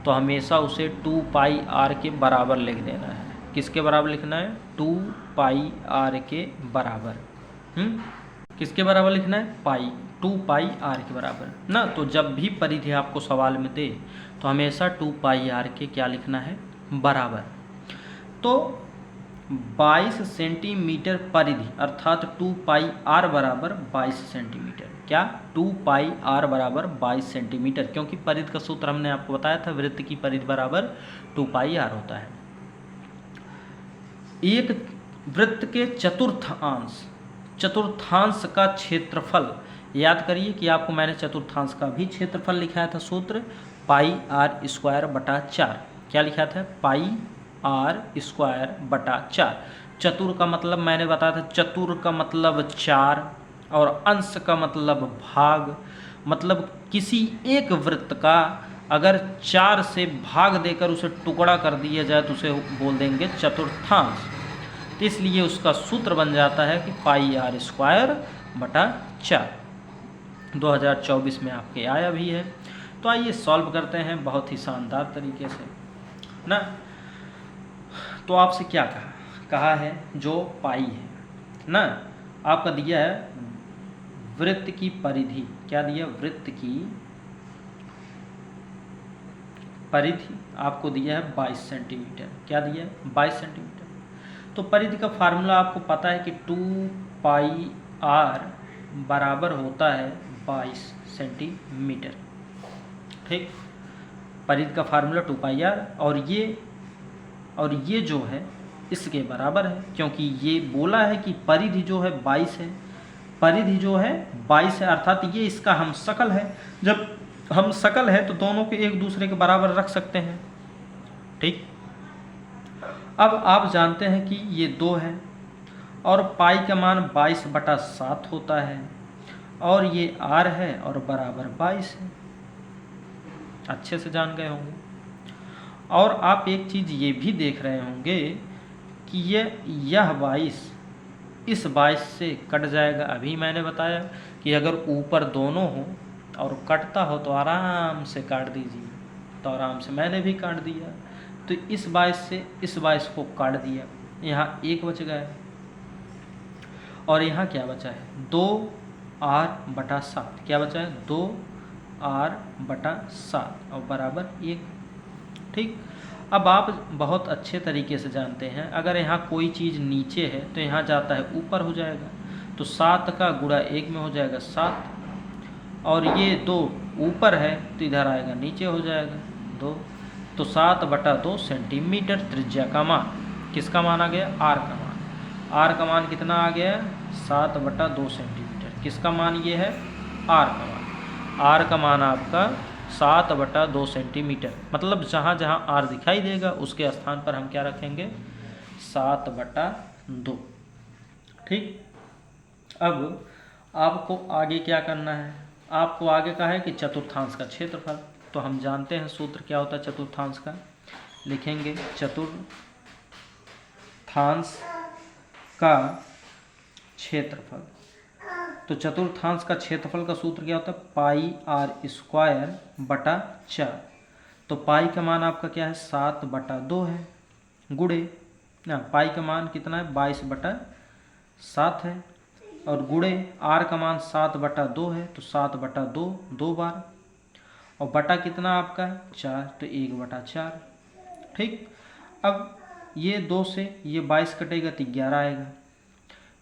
तो हमेशा उसे 2 पाई आर के बराबर लिख देना है। किसके बराबर लिखना है? 2 पाई आर के बराबर। किसके बराबर लिखना है? पाई, 2 पाई आर के बराबर ना। तो जब भी परिधि आपको सवाल में दे तो हमेशा 2 पाई आर के क्या लिखना है? बराबर। तो 22 सेंटीमीटर परिधि अर्थात 2 पाई आर बराबर 22 सेंटीमीटर। क्या? 2 पाई आर बराबर 22 सेंटीमीटर, क्योंकि परिधि का सूत्र हमने आपको बताया था, वृत्त की परिधि बराबर 2 पाई आर होता है। एक वृत्त के चतुर्थांश का क्षेत्रफल, याद करिए कि आपको मैंने चतुर्थांश का भी क्षेत्रफल लिखाया था, सूत्र पाई आर स्क्वायर बटा 4। क्या लिखा था? पाई आर स्क्वायर बटा 4। चतुर का मतलब मैंने बताया था, चतुर का मतलब 4 और अंश का मतलब भाग। मतलब किसी एक वृत्त का अगर 4 से भाग देकर उसे टुकड़ा कर दिया जाए तो उसे बोल देंगे चतुर्थांश। तो इसलिए उसका सूत्र बन जाता है कि पाई आर स्क्वायर बटा 4। 2024 में आपके आया भी है। तो आइए सॉल्व करते हैं बहुत ही शानदार तरीके से ना। तो आपसे क्या कहा है? जो पाई है ना, आपका दिया है वृत्त की परिधि। क्या दिया? वृत्त की परिधि आपको दिया है 22 सेंटीमीटर। क्या दिया है? 22 सेंटीमीटर। तो परिधि का फार्मूला आपको पता है कि 2 पाई आर बराबर होता है 22 सेंटीमीटर। ठीक, परिधि का फार्मूला 2 पाई आर, और ये जो है इसके बराबर है, क्योंकि ये बोला है कि परिधि जो है 22 है, परिधि जो है 22 है, अर्थात ये इसका हमशक्ल है। जब हमशक्ल है तो दोनों के एक दूसरे के बराबर रख सकते हैं। ठीक, अब आप जानते हैं कि ये 2 है और पाई का मान 22/7 होता है, और ये आर है और बराबर 22 है। अच्छे से जान गए होंगे। और आप एक चीज़ ये भी देख रहे होंगे कि यह 22 इस 22 से कट जाएगा। अभी मैंने बताया कि अगर ऊपर दोनों हो और कटता हो तो आराम से काट दीजिए, तो आराम से मैंने भी काट दिया। तो इस 22 से इस 22 को काट दिया, यहाँ 1 बच गया, और यहाँ क्या बचा है? 2r/7। क्या बचा है? 2r/7 और बराबर 1। ठीक, अब आप बहुत अच्छे तरीके से जानते हैं, अगर यहाँ कोई चीज़ नीचे है तो यहाँ जाता है ऊपर हो जाएगा, तो 7 का गुणा 1 में हो जाएगा 7, और ये 2 ऊपर है तो इधर आएगा नीचे हो जाएगा 2। तो 7/2 सेंटीमीटर त्रिज्या का मान। किसका मान आ गया? आर का मान। आर का मान कितना आ गया? 7/2 सेंटीमीटर। किसका मान ये है? आर का मान। आर का मान आपका 7/2 सेंटीमीटर। मतलब जहाँ जहाँ आर दिखाई देगा उसके स्थान पर हम क्या रखेंगे? 7/2। ठीक, अब आपको आगे क्या करना है? आपको आगे कहा है कि चतुर्थांश का क्षेत्रफल। तो हम जानते हैं सूत्र क्या होता है चतुर्थांश का। लिखेंगे चतुर्थांश का क्षेत्रफल। तो चतुर्थांश का क्षेत्रफल का सूत्र क्या होता है? पाई आर स्क्वायर बटा 4। तो पाई का मान आपका क्या है? 7/2 है, गुणे ना पाई का मान कितना है? 22/7 है, और गुणे आर का मान 7/2 है, तो 7/2 2 बार, और बटा कितना आपका है? 4, तो 1/4। ठीक, अब ये 2 से ये 22 कटेगा तो 11 आएगा,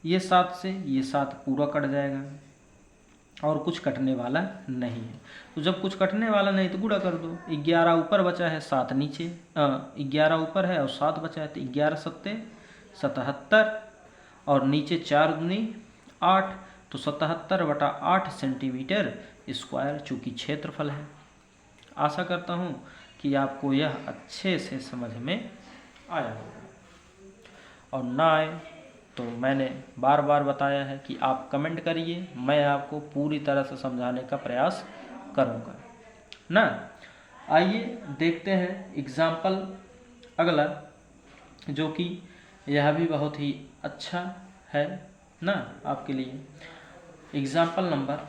ये 7 से ये 7 पूरा कट जाएगा, और कुछ कटने वाला नहीं है। तो जब कुछ कटने वाला नहीं तो गुणा कर दो। 11 ऊपर बचा है, 7 नीचे, 11 ऊपर है और 7 बचा है, तो 11 7 77, और नीचे 4 दूनी 8, तो 77/8 सेंटीमीटर स्क्वायर चूँकि क्षेत्रफल है। आशा करता हूँ कि आपको यह अच्छे से समझ में आया होगा, और ना आए तो मैंने बार बार बताया है कि आप कमेंट करिए, मैं आपको पूरी तरह से समझाने का प्रयास करूँगा ना। आइए देखते हैं एग्जाम्पल अगला जो कि यह भी बहुत ही अच्छा है ना आपके लिए, एग्जाम्पल नंबर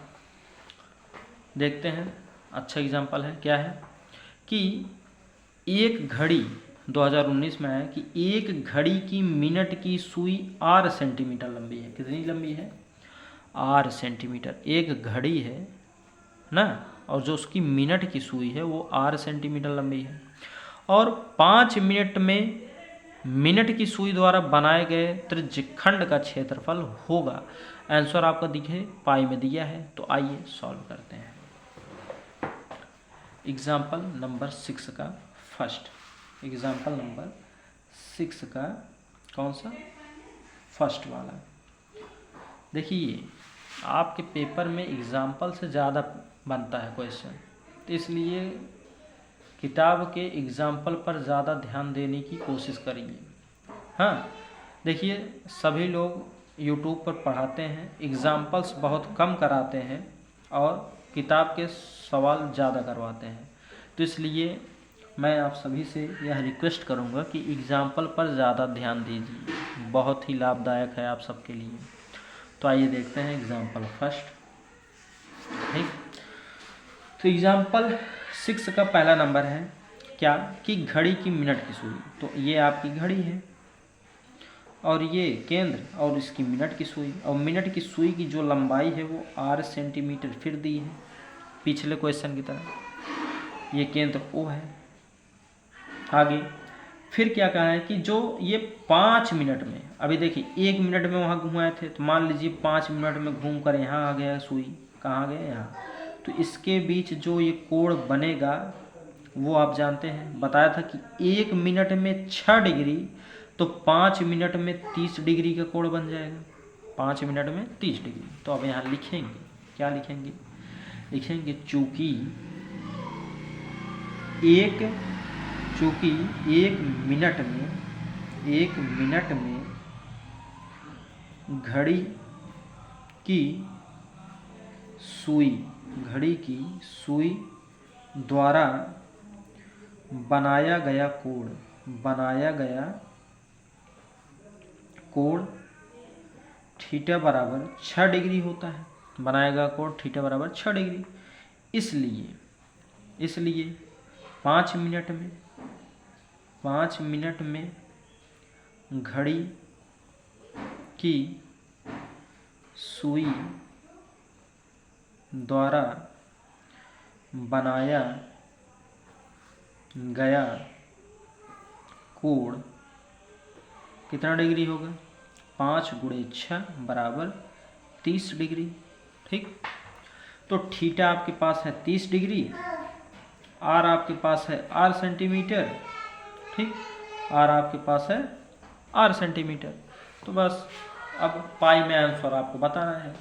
देखते हैं। अच्छा एग्जाम्पल है, क्या है कि एक घड़ी 2019 में है कि एक घड़ी की मिनट की सुई 8 सेंटीमीटर लंबी है। कितनी लंबी है? 8 सेंटीमीटर एक घड़ी है ना, और जो उसकी मिनट की सुई है वो 8 सेंटीमीटर लंबी है, और 5 मिनट में मिनट की सुई द्वारा बनाए गए त्रिज्यखंड का क्षेत्रफल होगा। आंसर आपका दिखे पाई में दिया है, तो आइए सॉल्व करते हैं। एग्जाम्पल नंबर 6 का फर्स्ट, एग्जाम्पल नंबर 6 का कौन सा? फर्स्ट वाला। देखिए आपके पेपर में एग्जाम्पल से ज़्यादा बनता है क्वेश्चन, तो इसलिए किताब के एग्जाम्पल पर ज़्यादा ध्यान देने की कोशिश करिए। हाँ देखिए, सभी लोग यूट्यूब पर पढ़ाते हैं, एग्जाम्पल्स बहुत कम कराते हैं और किताब के सवाल ज़्यादा करवाते हैं, तो इसलिए मैं आप सभी से यह रिक्वेस्ट करूंगा कि एग्जाम्पल पर ज़्यादा ध्यान दीजिए, बहुत ही लाभदायक है आप सबके लिए। तो आइए देखते हैं एग्जाम्पल फर्स्ट। ठीक, तो एग्जाम्पल 6 का पहला नंबर है क्या कि घड़ी की मिनट की सुई। तो ये आपकी घड़ी है और ये केंद्र और इसकी मिनट की सुई, और मिनट की सुई की जो लंबाई है वो 8 सेंटीमीटर फिर दी है पिछले क्वेश्चन की तरह। ये केंद्र O है। आगे फिर क्या कहा है कि जो ये 5 मिनट में, अभी देखिए 1 मिनट में वहाँ घुमाए थे, तो मान लीजिए 5 मिनट में घूम कर यहाँ आ गया सुई, कहाँ आ गया? यहाँ। तो इसके बीच जो ये कोण बनेगा वो आप जानते हैं, बताया था कि 1 मिनट में 6 डिग्री, तो 5 मिनट में 30 डिग्री का कोण बन जाएगा। 5 मिनट में 30 डिग्री। तो अब यहाँ लिखेंगे, क्या लिखेंगे? लिखेंगे चूँकि एक मिनट में घड़ी की सुई द्वारा बनाया गया कोण थीटा बराबर 6 डिग्री होता है। बनाया गया कोण थीटा बराबर 6 डिग्री। इसलिए 5 मिनट में घड़ी की सुई द्वारा बनाया गया कोण कितना डिग्री होगा? 5 गुणे 6 बराबर 30 डिग्री। ठीक, तो थीटा आपके पास है 30 डिग्री, आर आपके पास है 8 सेंटीमीटर। ठीक, आर आपके पास है 8 सेंटीमीटर। तो बस अब पाई में आंसर आपको बताना है।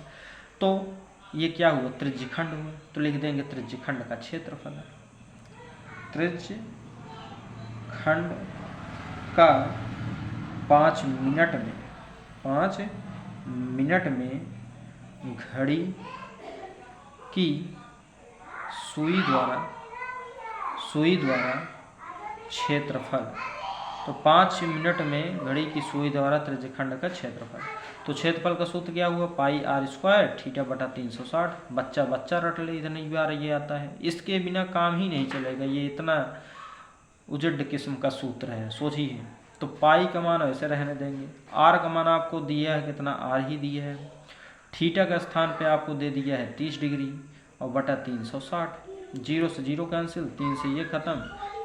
तो ये क्या हुआ? त्रिज्यखंड हुआ, तो लिख देंगे त्रिज्यखंड का क्षेत्रफल। त्रिज्यखंड का 5 मिनट में घड़ी की सुई द्वारा क्षेत्रफल। तो 5 मिनट में घड़ी की सुई द्वारा त्रिज्यखंड का क्षेत्रफल। तो क्षेत्रफल का सूत्र क्या हुआ? पाई आर स्क्वायर थीटा बटा 360। बच्चा रट ले, इतनी बार ये आता है, इसके बिना काम ही नहीं चलेगा। ये इतना उजड़ किस्म का सूत्र है, सोचिए। तो पाई का मान ऐसे रहने देंगे, आर का मान आपको दिया है कितना? आर ही दिया है। थीटा का स्थान पे आपको दे दिया है 30 डिग्री और बटा 360। 0 से 0 कैंसिल, 3 से ये खत्म,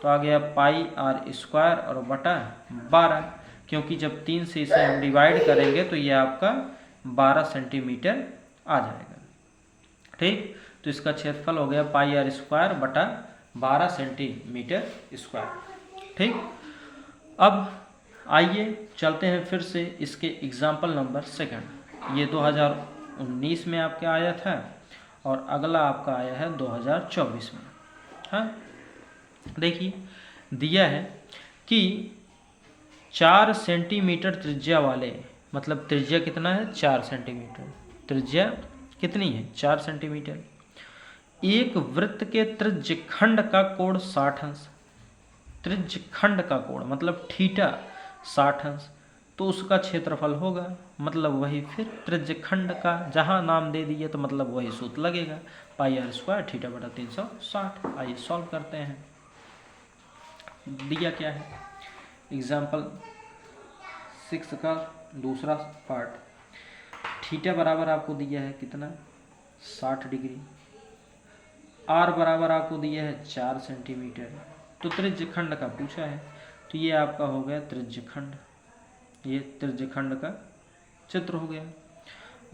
तो आ गया पाई आर स्क्वायर और बटा 12, क्योंकि जब 3 से इसे हम डिवाइड करेंगे तो ये आपका 12 सेंटीमीटर आ जाएगा। ठीक, तो इसका क्षेत्रफल हो गया पाई आर स्क्वायर बटा 12 सेंटीमीटर स्क्वायर। ठीक, अब आइए चलते हैं फिर से इसके एग्जाम्पल नंबर 2। ये 2019 में आपके आया था और अगला आपका आया है 2024 में। हाँ देखिए, दिया है कि 4 सेंटीमीटर त्रिज्या वाले, मतलब त्रिज्या कितना है? 4 सेंटीमीटर। त्रिज्या कितनी है? 4 सेंटीमीटर। एक वृत्त के त्रिज्यखंड का कोण 60 अंश। त्रिज्यखंड का कोण मतलब थीटा 60 अंश, तो उसका क्षेत्रफल होगा, मतलब वही फिर त्रिज्यखंड का जहाँ नाम दे दिए तो मतलब वही सूत्र लगेगा, पाई आर स्क्वायर थीटा बटा 360। आइए सॉल्व करते हैं। दिया क्या है, एग्जाम्पल 6 का दूसरा पार्ट, थीटा बराबर आपको दिया है कितना 60 डिग्री, आर बराबर आपको दिया है 4 सेंटीमीटर, तो त्रिज्यखंड का पूछा है, तो ये आपका हो गया त्रिज्यखंड, ये त्रिज्यखंड का चित्र हो गया।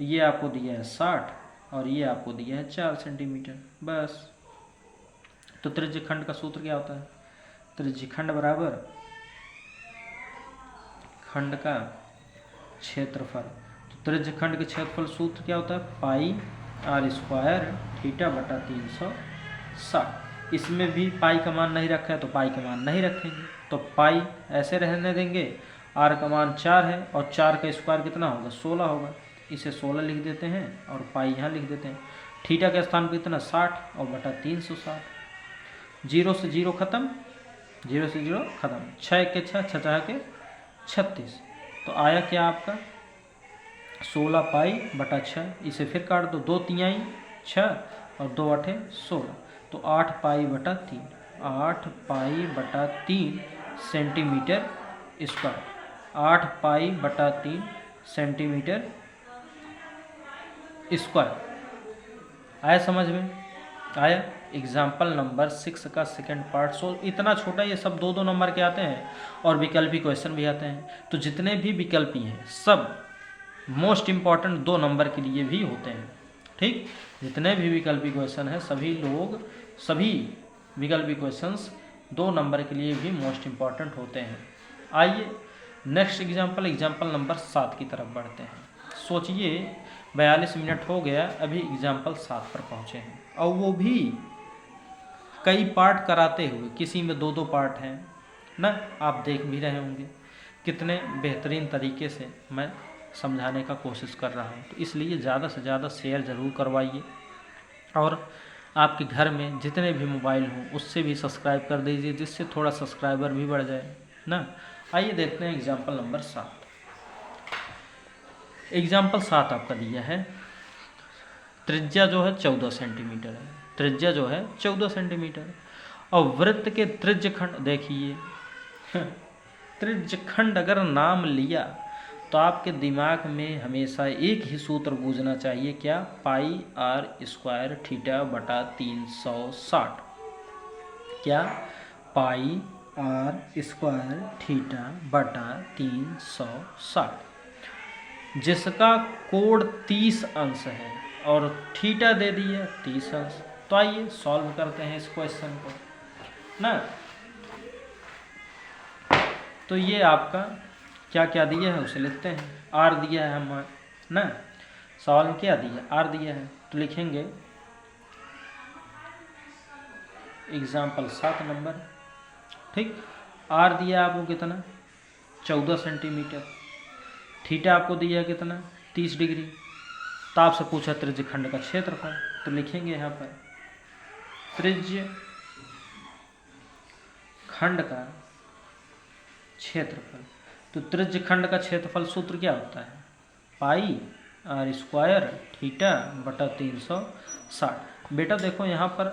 ये आपको दिया है 60 और ये आपको दिया है 4 सेंटीमीटर, बस। तो त्रिज्यखंड का सूत्र क्या होता है, त्रिज्यखंड बराबर खंड का क्षेत्रफल, तो त्रिज्यखंड के क्षेत्रफल सूत्र क्या होता है, पाई आर स्क्वायर थीटा बटा 360। इसमें भी पाई का मान नहीं रखा है तो पाई का मान नहीं रखेंगे, तो पाई ऐसे रहने देंगे, आर का मान 4 है और 4 का स्क्वायर कितना होगा 16 होगा, इसे 16 लिख देते हैं और पाई यहाँ लिख देते हैं। थीटा के स्थान पर कितना 60 और बटा 360, 0 से 0 खत्म, 0 से 0 खत्म, 6 के 6 6 के 36, तो आया क्या आपका 16 पाई बटा 6, इसे फिर काट दो, 2 तिहाई 6 और 2 आठे 16, तो 8 पाई बटा 3, 8 पाई बटा 3 सेंटीमीटर स्क्वायर, 8 पाई बटा 3 सेंटीमीटर स्क्वायर। आया समझ में, आया। एग्जाम्पल नंबर 6 का सेकंड पार्ट सोल्व। इतना छोटा, ये सब 2-2 नंबर के आते हैं और विकल्पी क्वेश्चन भी आते हैं, तो जितने भी विकल्पी हैं सब मोस्ट इम्पॉर्टेंट 2 नंबर के लिए भी होते हैं, ठीक। जितने भी विकल्पी क्वेश्चन हैं सभी विकल्पी क्वेश्चंस 2 नंबर के लिए भी मोस्ट इम्पॉर्टेंट होते हैं। आइए नेक्स्ट एग्जाम्पल नंबर 7 की तरफ बढ़ते हैं। सोचिए 42 मिनट हो गया, अभी एग्जाम्पल 7 पर पहुँचे हैं और वो भी कई पार्ट कराते हुए, किसी में 2-2 पार्ट हैं ना, आप देख भी रहे होंगे कितने बेहतरीन तरीके से मैं समझाने का कोशिश कर रहा हूँ। तो इसलिए ज़्यादा से ज़्यादा शेयर ज़रूर करवाइए और आपके घर में जितने भी मोबाइल हों उससे भी सब्सक्राइब कर दीजिए, जिससे थोड़ा सब्सक्राइबर भी बढ़ जाए ना। आइए देखते हैं एग्जाम्पल नंबर 7। एग्जाम्पल 7 आपका दिया है, त्रिज्या जो है 14 सेंटीमीटर है, त्रिज्या जो है 14 सेंटीमीटर और वृत्त के त्रिज्यखंड, देखिए त्रिज्यखंड अगर नाम लिया तो आपके दिमाग में हमेशा एक ही सूत्र गूंजना चाहिए, क्या, पाई आर स्क्वायर थीटा बटा 360, क्या, पाई आर स्क्वायर थीटा बटा 360, जिसका कोण 30 अंश है और थीटा दे दिया 30 अंश। तो आइए सॉल्व करते हैं इस क्वेश्चन को ना। तो ये आपका क्या क्या दिया है उसे लिखते हैं, आर दिया है हम ना, सवाल में क्या दिया, आर दिया है, तो लिखेंगे एग्जाम्पल 7 नंबर, ठीक। आर दिया आपको कितना 14 सेंटीमीटर, थीटा आपको दिया कितना 30 डिग्री, तो आपसे पूछा त्रिज्यखंड का क्षेत्रफल, तो लिखेंगे यहाँ पर त्रिज्यखंड का क्षेत्रफल। तो त्रिज्यखंड का क्षेत्रफल सूत्र क्या होता है, पाई आर स्क्वायर थीटा बटा 360। बेटा देखो यहाँ पर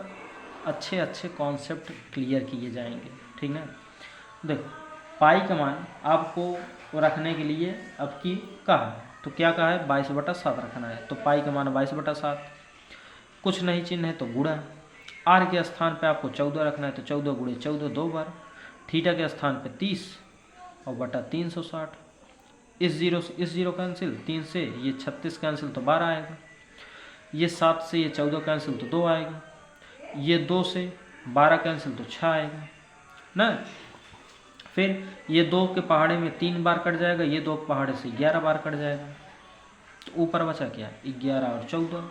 अच्छे अच्छे कॉन्सेप्ट क्लियर किए जाएंगे, ठीक ना। देखो पाई का मान आपको रखने के लिए अब की कहा है, तो क्या कहा है 22/7 रखना है, तो पाई का मान 22/7, कुछ नहीं चिन्ह है तो गुणा, आर के स्थान पे आपको 14 रखना है तो 14 गुणे 14 2 बार, थीटा के स्थान पे 30 और बटा 360, इस जीरो कैंसिल, 3 से ये 36 कैंसिल तो 12 आएगा, ये 7 से ये 14 कैंसिल तो 2 आएगा, ये 2 से 12 कैंसिल तो 6 आएगा ना। फिर ये 2 के पहाड़े में 3 बार कट जाएगा, ये 2 के पहाड़े से 11 बार कट जाएगा, तो ऊपर बचा क्या 11 और 14,